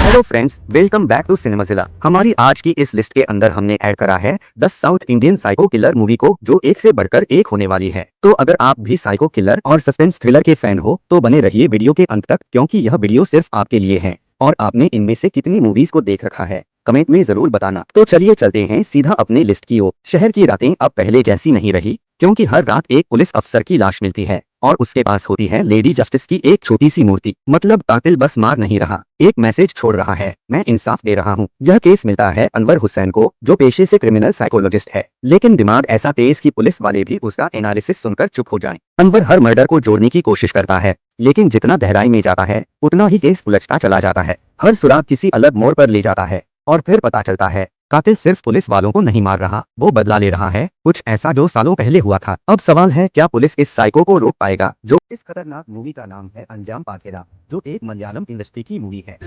Hello friends, welcome back to सिनेमाजिला। हमारी आज की इस लिस्ट के अंदर हमने ऐड करा है 10 south Indian psycho killer movie को, जो एक से बढ़कर एक होने वाली है। तो अगर आप भी साइको किलर और सस्पेंस थ्रिलर के फैन हो तो बने रहिए वीडियो के अंत तक, क्योंकि यह वीडियो सिर्फ आपके लिए है। और आपने इनमें से कितनी मूवीज को देख रखा है कमेंट में जरूर बताना। तो चलिए चलते हैं सीधा अपने लिस्ट की ओर। शहर की रातें अब पहले जैसी नहीं रही, क्योंकि हर रात एक पुलिस अफसर की लाश मिलती है और उसके पास होती है लेडी जस्टिस की एक छोटी सी मूर्ति। मतलब कातिल बस मार नहीं रहा, एक मैसेज छोड़ रहा है, मैं इंसाफ दे रहा हूँ। यह केस मिलता है अनवर हुसैन को, जो पेशे से क्रिमिनल साइकोलॉजिस्ट है, लेकिन दिमाग ऐसा तेज कि पुलिस वाले भी उसका एनालिसिस सुनकर चुप हो जाएं। अनवर हर मर्डर को जोड़ने की कोशिश करता है, लेकिन जितना गहराई में जाता है उतना ही केस उलझता चला जाता है। हर सुराग किसी अलग मोड़ पर ले जाता है और फिर पता चलता है कातिल सिर्फ पुलिस वालों को नहीं मार रहा, वो बदला ले रहा है, कुछ ऐसा जो सालों पहले हुआ था। अब सवाल है, क्या पुलिस इस साइको को रोक पाएगा? जो इस खतरनाक मूवी का नाम है अंजाम पाथेरा, जो एक मलयालम इंडस्ट्री की मूवी है।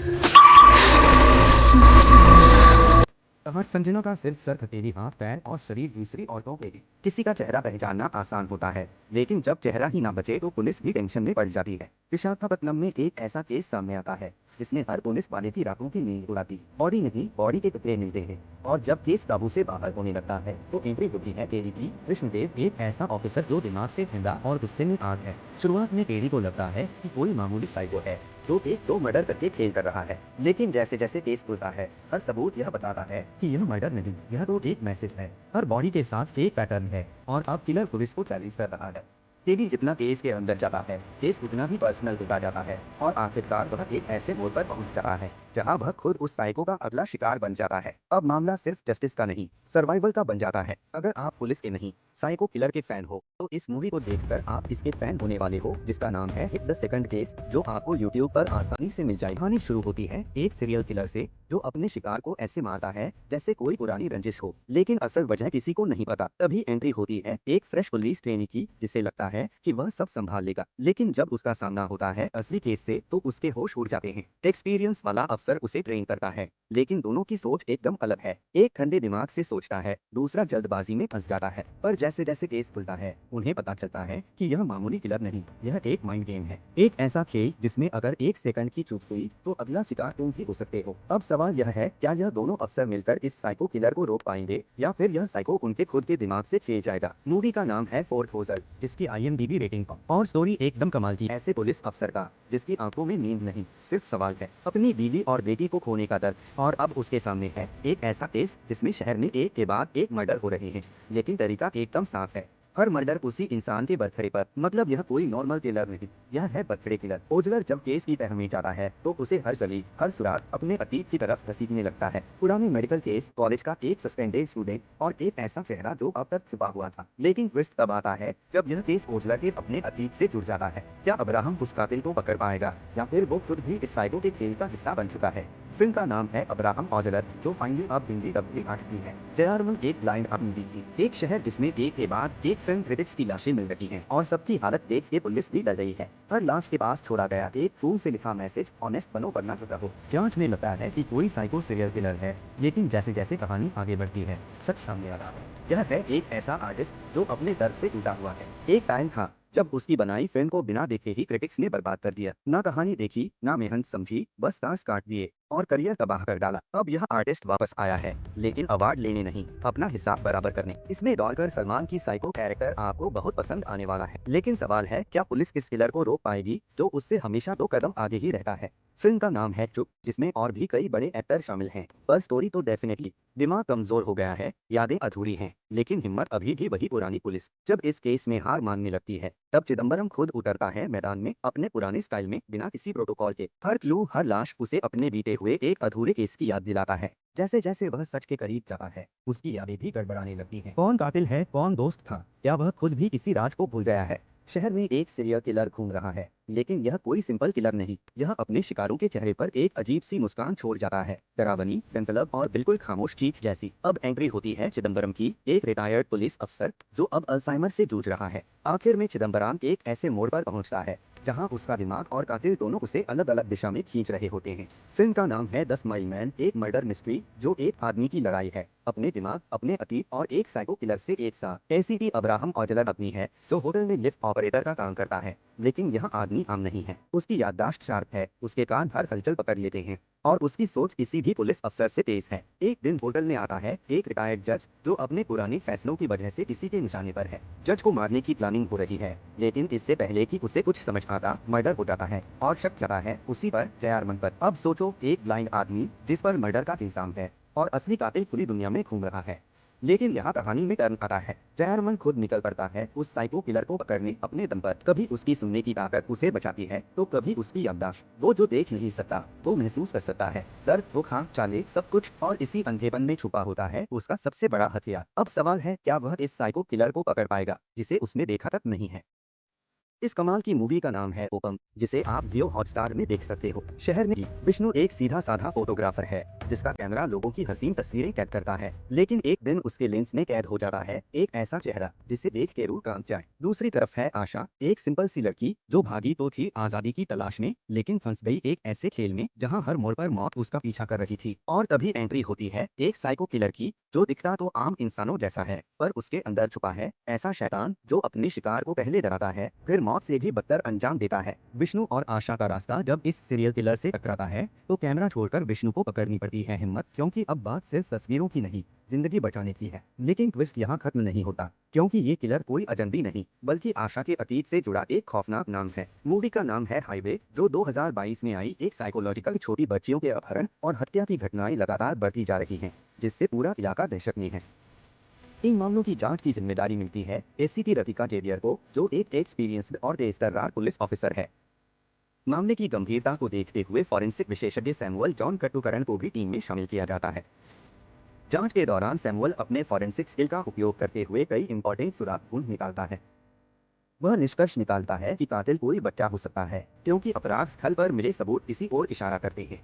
कहानी संजना का सिर्फ सर, हथेली, हाथ, पैर और शरीर दूसरी औरतों के। किसी का चेहरा पहचानना आसान होता है, लेकिन जब चेहरा ही ना बचे तो पुलिस भी टेंशन में पड़ जाती है। विशाखापत्तनम में एक ऐसा केस सामने आता है जिसने हर पुलिस वाले की रातों की नींद उड़ाती। बॉडी नहीं, बॉडी के टुकड़े मिलते हैं और जब केस काबू से बाहर होने लगता है तो एंट्री होती है टेडी की। कृष्णदेव एक ऐसा ऑफिसर जो दिमाग से ठंडा और गुस्से में आग है। शुरुआत में टेडी को लगता है कि कोई मामूली साइको है जो एक दो मर्डर करके खेल कर रहा है, लेकिन जैसे जैसे केस खुलता है हर सबूत यह बताता है कि यह मर्डर नहीं, यह तो एक मैसेज है। हर बॉडी के साथ एक पैटर्न है और अब किलर पुलिस को चैलेंज कर रहा है। टेडी जितना केस के अंदर जाता है केस उतना ही पर्सनल होता जाता है और आखिरकार वह एक ऐसे मोड़ पर पहुंच जाता है जहां वह खुद उस साइको का अगला शिकार बन जाता है। अब मामला सिर्फ जस्टिस का नहीं, सर्वाइवल का बन जाता है। अगर आप पुलिस के नहीं, साइको किलर के फैन हो तो इस मूवी को देखकर आप इसके फैन होने वाले हो, जिसका नाम है हिट द सेकंड केस, जो आपको यूट्यूब पर आसानी से मिल जाए। कहानी शुरू होती है एक सीरियल किलर से जो अपने शिकार को ऐसे मारता है जैसे कोई पुरानी रंजिश हो, लेकिन असल वजह किसी को नहीं पता। तभी एंट्री होती है एक फ्रेश पुलिस ट्रेनी की, जिसे लगता है कि वह सब संभाल लेगा, लेकिन जब उसका सामना होता है असली केस से तो उसके होश उड़ जाते हैं। एक्सपीरियंस वाला अफसर उसे ट्रेन करता है, लेकिन दोनों की सोच एकदम अलग है। एक ठंडे दिमाग से सोचता है, दूसरा जल्दबाजी में फंस जाता है। पर जैसे जैसे केस खुलता है उन्हें पता चलता है कि यह मामूली किलर नहीं, यह एक माइंड गेम है, एक ऐसा खेल जिसमें अगर एक सेकंड की चूक हुई तो अगला शिकार तुम भी हो सकते हो। अब सवाल यह है, क्या यह दोनों अफसर मिलकर इस साइको किलर को रोक पाएंगे या फिर यह साइको उनके खुद के दिमाग से खेल जाएगा? मूवी का नाम है फोर्थ होजर, जिसकी IMDb रेटिंग और स्टोरी एकदम कमाल की। ऐसे पुलिस अफसर का जिसकी आंखों में नींद नहीं, सिर्फ सवाल है, अपनी बीवी और बेटी को खोने का दर्द। और अब उसके सामने है एक ऐसा केस जिसमें शहर में एक के बाद एक मर्डर हो रहे हैं, लेकिन तरीका एकदम साफ है। हर मर्डर उसी इंसान के बर्थडे पर। मतलब यह कोई नॉर्मल किलर नहीं, यह है बर्थडे किलर। ओजलर जब केस की तह में जाता है तो उसे हर गली, हर सुराग अपने अतीत की तरफ घसीटने लगता है। पुराने मेडिकल केस, कॉलेज का एक सस्पेंडेड स्टूडेंट और एक ऐसा चेहरा जो अब तक छुपा हुआ था। लेकिन ट्विस्ट तब आता है जब यह केस ओजलर के अपने अतीत से जुड़ जाता है। क्या अब्राहम उस कातिल को पकड़ पाएगा या फिर वो खुद भी इस साइको के खेल का हिस्सा बन चुका है? फिल्म का नाम है अब्राहम ओजलर, जो फाइनली अब हिंदी डब में आ चुकी है। जयरामन एक ब्लाइंड अब मूवी थी, एक शहर जिसमें एक के बाद एक फिल्म क्रिटिक्स की लाशें मिल रही हैं और सबकी हालत देख के पुलिस भी डर गई है। हर लाश के पास छोड़ा गया एक खून से लिखा मैसेज, ऑनेस्ट बनो वरना चुप रहो। जांच में लगता है कि कोई साइको सीरियल किलर है, लेकिन जैसे जैसे कहानी आगे बढ़ती है सच सामने आ रहा है। यह है एक ऐसा आर्टिस्ट जो अपने दर्द से टूटा हुआ है। एक टाइम था जब उसकी बनाई फिल्म को बिना देखे ही क्रिटिक्स ने बर्बाद कर दिया। ना कहानी देखी, ना मेहनत समझी, बस स्टार्स काट दिए और करियर तबाह कर डाला। अब यह आर्टिस्ट वापस आया है, लेकिन अवार्ड लेने नहीं, अपना हिसाब बराबर करने। इसमें डॉलकर सलमान की साइको कैरेक्टर आपको बहुत पसंद आने वाला है, लेकिन सवाल है, क्या पुलिस इस किलर को रोक पाएगी जो उससे हमेशा 2 कदम आगे ही रहता है? फिल्म का नाम है चुप, जिसमें और भी कई बड़े एक्टर शामिल हैं, पर स्टोरी तो डेफिनेटली। दिमाग कमजोर हो गया है, यादें अधूरी हैं, लेकिन हिम्मत अभी भी वही पुरानी पुलिस। जब इस केस में हार मानने लगती है तब चिदम्बरम खुद उतरता है मैदान में, अपने पुराने स्टाइल में, बिना किसी प्रोटोकॉल के। हर क्लू, हर लाश उसे अपने बीते हुए एक अधूरे केस की याद दिलाता है। जैसे जैसे वह सच के करीब जाता है उसकी यादें भी गड़बड़ाने लगती हैं। कौन कातिल है, कौन दोस्त था, क्या वह खुद भी किसी राज को भूल गया है? शहर में एक सीरियल किलर घूम रहा है, लेकिन यह कोई सिंपल किलर नहीं, यह अपने शिकारों के चेहरे पर एक अजीब सी मुस्कान छोड़ जाता है, डरावनी, डंकलब और बिल्कुल खामोश चीख जैसी। अब एंट्री होती है चिदम्बरम की, एक रिटायर्ड पुलिस अफसर जो अब अल्जाइमर से जूझ रहा है। आखिर में चिदम्बरम एक ऐसे मोड़ पर पहुंचता है जहां उसका दिमाग और कातिल दोनों उसे अलग अलग दिशा में खींच रहे होते हैं। फिल्म का नाम है 10 माइल मैन, एक मर्डर मिस्ट्री जो एक आदमी की लड़ाई है अपने दिमाग, अपने अतीत और एक साइको किलर से एक साथ। एसीपी अब्राहम ऑजलर आदमी है जो होटल में लिफ्ट ऑपरेटर का काम करता है, लेकिन यह आदमी आम नहीं है। उसकी याददाश्त शार्प है, उसके कान हर हलचल पकड़ लेते हैं और उसकी सोच किसी भी पुलिस अफसर से तेज है। एक दिन होटल में आता है एक रिटायर्ड जज जो अपने पुराने फैसलों की वजह से किसी के निशाने पर है। जज को मारने की प्लानिंग हो रही है, लेकिन इससे पहले कि उसे कुछ समझ आता मर्डर हो जाता है और शक जाता है उसी पर, जयारमन पर। अब सोचो, एक ब्लाइंड आदमी जिस पर मर्डर का इल्जाम है और असली कातिल पूरी दुनिया में घूम रहा है। लेकिन यहाँ कहानी में टर्न आता है। जयारमन खुद निकल पड़ता है उस साइको किलर को पकड़ने अपने दम पर। कभी उसकी सुनने की ताकत उसे बचाती है तो कभी उसकी याददाश्त। वो जो देख नहीं सकता वो महसूस कर सकता है। दर्द, धोखा, चाले, सब कुछ, और इसी अंधेपन में छुपा होता है उसका सबसे बड़ा हथियार। अब सवाल है, क्या वह इस साइको किलर को पकड़ पाएगा जिसे उसने देखा तक नहीं है। इस कमाल की मूवी का नाम है ओपम, जिसे आप जियो हॉटस्टार में देख सकते हो। शहर में विष्णु एक सीधा साधा फोटोग्राफर है जिसका कैमरा लोगों की हसीन तस्वीरें कैद करता है। लेकिन एक दिन उसके लेंस में कैद हो जाता है एक ऐसा चेहरा जिसे देख के रूह कांप जाए। दूसरी तरफ है आशा, एक सिंपल सी लड़की जो भागी तो थी आजादी की तलाश में, लेकिन फंस गई एक ऐसे खेल में जहाँ हर मोड़ पर मौत उसका पीछा कर रही थी। और तभी एंट्री होती है एक साइको किलर की जो दिखता तो आम इंसानों जैसा है, पर उसके अंदर छुपा है ऐसा शैतान जो अपने शिकार को पहले डराता है फिर मौत से भी बदतर अंजाम देता है। विष्णु और आशा का रास्ता जब इस सीरियल किलर से टकराता है तो कैमरा छोड़कर विष्णु को पकड़नी पड़ती है हिम्मत, क्योंकि अब बात सिर्फ तस्वीरों की नहीं, जिंदगी बचाने की है। लेकिन ट्विस्ट यहाँ खत्म नहीं होता, क्योंकि ये किलर कोई अजनबी नहीं बल्कि आशा के अतीत से जुड़ा एक खौफनाक नाम है। मूवी का नाम है हाईवे, जो 2022 में आई एक साइकोलॉजिकल छोटी बच्चियों के अपहरण और हत्या की घटनाएं लगातार बढ़ती जा रही हैं, जिससे पूरा इलाका दहशत में है। इन मामलों की जांच की जिम्मेदारी मिलती है एसीपी रतिका जेवियर को, जो एक एक्सपीरियंस्ड और तेजतर्रार पुलिस ऑफिसर है। मामले की गंभीरता को देखते हुए फॉरेंसिक विशेषज्ञ सैमुअल जॉन कट्टुकरण को भी टीम में शामिल किया जाता है। जांच के दौरान सैमुअल अपने फॉरेंसिक स्किल का उपयोग करते हुए कई इंपॉर्टेंट सुराग ढूंढ निकालता है। वह निष्कर्ष निकालता है कि कातिल कोई बच्चा हो सकता है, क्योंकि अपराध स्थल पर मिले सबूत इसी ओर इशारा करते हैं।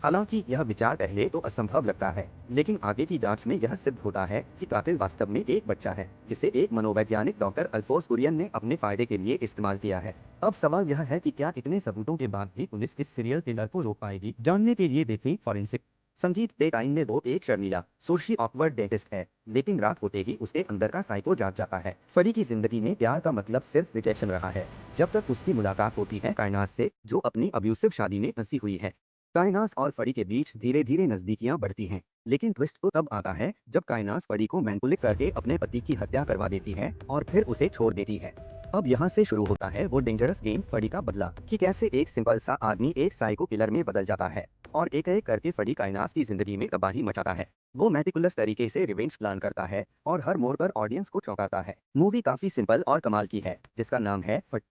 हालांकि यह विचार पहले तो असंभव लगता है, लेकिन आगे की जांच में यह सिद्ध होता है कि कातिल वास्तव में एक बच्चा है जिसे एक मनोवैज्ञानिक डॉक्टर अल्फोंस कुरियन ने अपने फायदे के लिए इस्तेमाल किया है। अब सवाल यह है कि क्या इतने सबूतों के बाद भी पुलिस इस सीरियल किलर को रोक पाएगी। जानने के लिए देखें फॉरेंसिक। संगीत डे टाइम में वो एक शर्मीला, सोशी ऑकवर्ड डेंटिस्ट है, लेकिन रात होते ही उसके अंदर का साइको जाग जाता है। फरी की जिंदगी में प्यार का मतलब सिर्फ रिजेक्शन रहा है, जब तक उसकी मुलाकात होती है कायनात से, जो अपनी अब्यूसिव शादी में फंसी हुई है। कायनास और फरी के बीच धीरे धीरे नजदीकियां बढ़ती हैं, लेकिन ट्विस्ट तो तब आता है जब कायनास फरी को मैनिपुलेट करके अपने पति की हत्या करवा देती है और फिर उसे छोड़ देती है। अब यहाँ से शुरू होता है वो डेंजरस गेम, फरी का बदला, कि कैसे एक सिंपल सा आदमी एक साइको किलर में बदल जाता है और एक एक करके फरी कायनास की जिंदगी में तबाही मचाता है। वो मेटिकुलस तरीके से रिवेंज प्लान करता है और हर मोड़ पर ऑडियंस को चौंकाता है। मूवी काफी सिंपल और कमाल की है, जिसका नाम है फट।